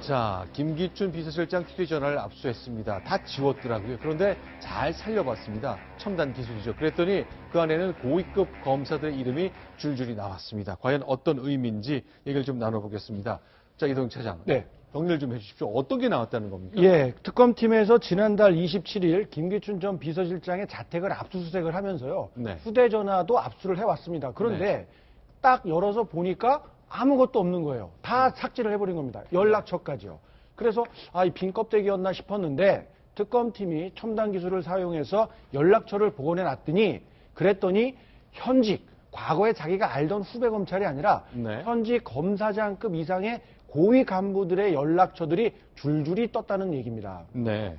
자, 김기춘 비서실장 휴대전화를 압수했습니다. 다 지웠더라고요. 그런데 잘 살려봤습니다. 첨단 기술이죠. 그랬더니 그 안에는 고위급 검사들의 이름이 줄줄이 나왔습니다. 과연 어떤 의미인지 얘기를 좀 나눠보겠습니다. 자, 이동욱 차장. 네. 정리를 좀 해주십시오. 어떤 게 나왔다는 겁니까? 예, 특검팀에서 지난달 27일 김기춘 전 비서실장의 자택을 압수수색을 하면서요. 네. 휴대전화도 압수를 해왔습니다. 그런데 딱 열어서 보니까 아무것도 없는 거예요. 다 삭제를 해버린 겁니다. 연락처까지요. 그래서 이 빈 껍데기였나 싶었는데 특검팀이 첨단 기술을 사용해서 연락처를 복원해놨더니 그랬더니 현직, 과거에 자기가 알던 후배 검찰이 아니라 현직 검사장급 이상의 고위 간부들의 연락처들이 줄줄이 떴다는 얘기입니다. 네.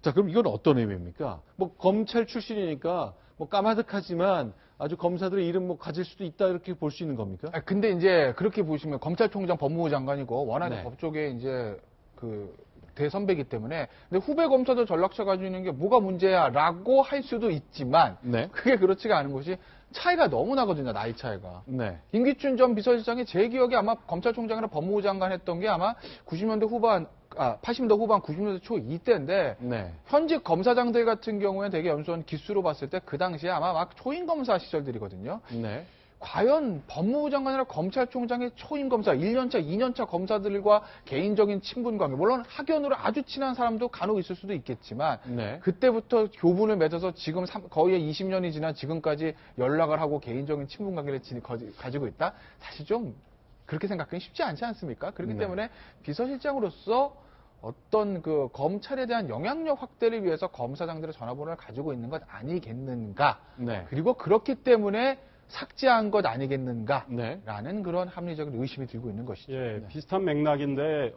자, 그럼 이건 어떤 의미입니까? 뭐 검찰 출신이니까 뭐 까마득하지만 아주 검사들의 이름 뭐 가질 수도 있다 이렇게 볼 수 있는 겁니까? 근데 이제 그렇게 보시면 검찰총장 법무부 장관이고 워낙에 네. 법조계 이제 그 대선배이기 때문에 근데 후배 검사들 전락처 가지고 있는 게 뭐가 문제야라고 할 수도 있지만 그게 그렇지가 않은 것이 차이가 너무 나거든요. 나이 차이가. 네. 김기춘 전 비서실장이 제 기억에 아마 검찰총장이나 법무부 장관 했던 게 아마 90년대 후반 80년대 후반 90년대 초 이때인데 현직 검사장들 같은 경우에 되게 연수원 기수로 봤을 때 그 당시에 아마 막 초임 검사 시절들이거든요. 과연 법무부 장관이나 검찰총장의 초임 검사, 1년차, 2년차 검사들과 개인적인 친분 관계, 물론 학연으로 아주 친한 사람도 간혹 있을 수도 있겠지만 그때부터 교분을 맺어서 지금 거의 20년이 지난 지금까지 연락을 하고 개인적인 친분 관계를 가지고 있다? 사실 좀 그렇게 생각하기 쉽지 않지 않습니까? 그렇기 때문에 비서실장으로서 어떤 그 검찰에 대한 영향력 확대를 위해서 검사장들의 전화번호를 가지고 있는 것 아니겠는가? 그리고 그렇기 때문에 삭제한 것 아니겠는가라는 그런 합리적인 의심이 들고 있는 것이죠. 예, 비슷한 맥락인데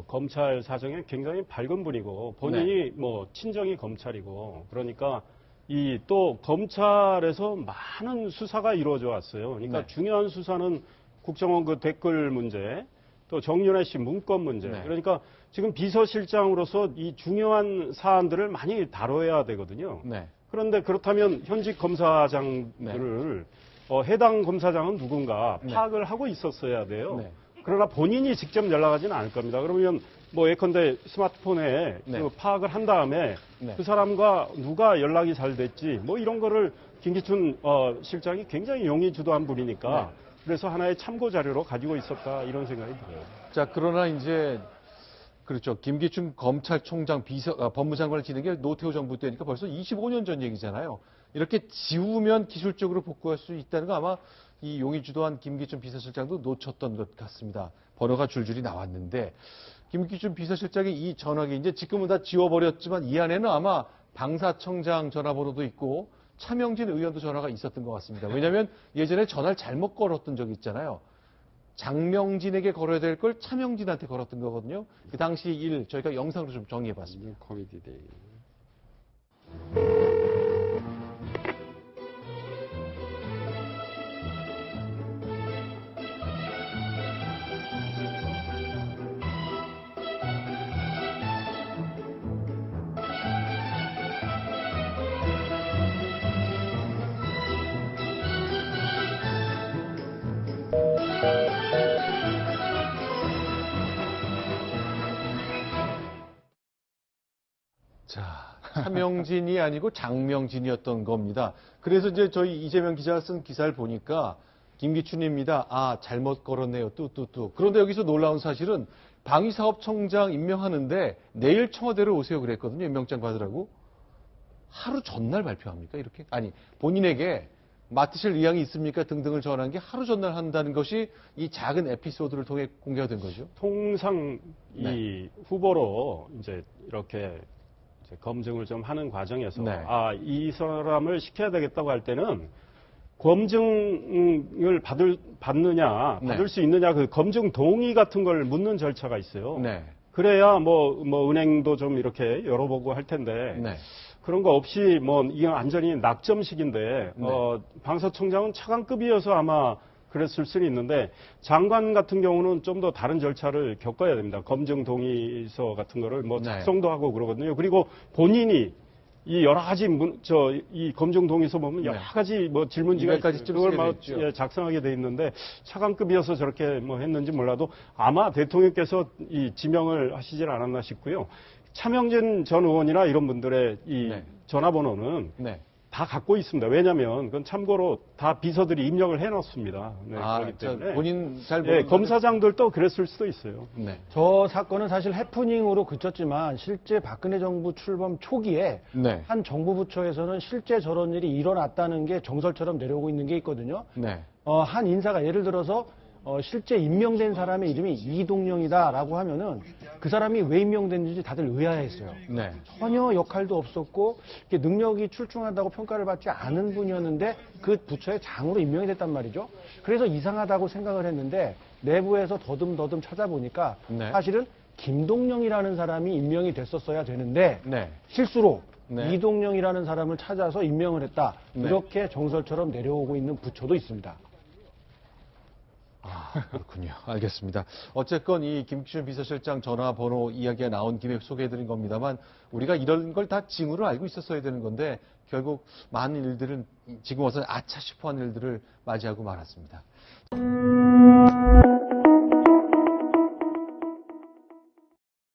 검찰 사정에 굉장히 밝은 분이고 본인이 뭐 친정이 검찰이고 그러니까 이 또 검찰에서 많은 수사가 이루어져 왔어요. 그러니까 중요한 수사는 국정원 그 댓글 문제, 또 정윤회 씨 문건 문제. 그러니까 지금 비서실장으로서 이 중요한 사안들을 많이 다뤄야 되거든요. 그런데 그렇다면 현직 검사장들을 해당 검사장은 누군가 파악을 하고 있었어야 돼요. 그러나 본인이 직접 연락하지는 않을 겁니다. 그러면 뭐 예컨대 스마트폰에 그 파악을 한 다음에 그 사람과 누가 연락이 잘 됐지 뭐 이런 거를 김기춘 실장이 굉장히 용의주도한 분이니까 그래서 하나의 참고 자료로 가지고 있었다 이런 생각이 들어요. 자, 그러나 이제 그렇죠. 김기춘 검찰총장 법무장관을 지낸 게 노태우 정부 때니까 벌써 25년 전 얘기잖아요. 이렇게 지우면 기술적으로 복구할 수 있다는 거 아마 이 용의주도한 김기춘 비서실장도 놓쳤던 것 같습니다. 번호가 줄줄이 나왔는데 김기춘 비서실장의 이 전화기 이제 지금은 다 지워버렸지만 이 안에는 아마 방사청장 전화번호도 있고 차명진 의원도 전화가 있었던 것 같습니다. 왜냐하면 예전에 전화를 잘못 걸었던 적이 있잖아요. 장명진에게 걸어야 될 걸 차명진한테 걸었던 거거든요. 그 당시 일 저희가 영상으로 좀 정리해봤습니다. 코미디데이. 자, 차명진이 아니고 장명진이었던 겁니다. 그래서 이제 저희 이재명 기자가 쓴 기사를 보니까 김기춘입니다. 잘못 걸었네요. 뚜뚜뚜. 그런데 여기서 놀라운 사실은 방위사업청장 임명하는데 내일 청와대로 오세요 그랬거든요. 임명장 받으라고. 하루 전날 발표합니까? 이렇게? 아니, 본인에게 맡으실 의향이 있습니까? 등등을 전한 게 하루 전날 한다는 것이 이 작은 에피소드를 통해 공개가 된 거죠. 통상 이 후보로 이제 이렇게 검증을 좀 하는 과정에서 이 사람을 시켜야 되겠다고 할 때는 검증을 받을 수 있느냐 그 검증 동의 같은 걸 묻는 절차가 있어요. 그래야 뭐 은행도 좀 이렇게 열어보고 할 텐데 그런 거 없이 뭐 이건 완전히 낙점식인데 방사청장은 차관급이어서 아마 그랬을 수는 있는데 장관 같은 경우는 좀 더 다른 절차를 겪어야 됩니다. 검증 동의서 같은 거를 뭐 작성도 하고 그러거든요. 그리고 본인이 이 여러 가지 이 검증 동의서 보면 여러 가지 뭐 질문지가 200가지쯤 그걸 쓰게 돼 막 있죠. 예, 작성하게 돼 있는데 차관급이어서 저렇게 뭐 했는지 몰라도 아마 대통령께서 이 지명을 하시질 않았나 싶고요. 차명진 전 의원이나 이런 분들의 이 네. 전화번호는 네. 다 갖고 있습니다. 왜냐하면 그건 참고로 다 비서들이 입력을 해놨습니다. 네, 아, 그렇기 때문에 본인 잘 예, 모르는 검사장들도 그랬을 수도 있어요. 네. 저 사건은 사실 해프닝으로 그쳤지만 실제 박근혜 정부 출범 초기에 네. 한 정부 부처에서는 실제 저런 일이 일어났다는 게 정설처럼 내려오고 있는 게 있거든요. 네. 한 인사가 예를 들어서 실제 임명된 사람의 이름이 이동영이다라고 하면은 그 사람이 왜 임명됐는지 다들 의아해했어요. 네. 전혀 역할도 없었고 이렇게 능력이 출중하다고 평가를 받지 않은 분이었는데 그 부처의 장으로 임명이 됐단 말이죠. 그래서 이상하다고 생각을 했는데 내부에서 더듬더듬 찾아보니까 네. 사실은 김동영이라는 사람이 임명이 됐었어야 되는데 네. 실수로 네. 이동영이라는 사람을 찾아서 임명을 했다. 네. 이렇게 정설처럼 내려오고 있는 부처도 있습니다. 그렇군요. 알겠습니다. 어쨌건 이 김기춘 비서실장 전화번호 이야기가 나온 김에 소개해드린 겁니다만 우리가 이런 걸 다 징후를 알고 있었어야 되는 건데 결국 많은 일들은 지금 와서 아차 싶어하는 일들을 맞이하고 말았습니다.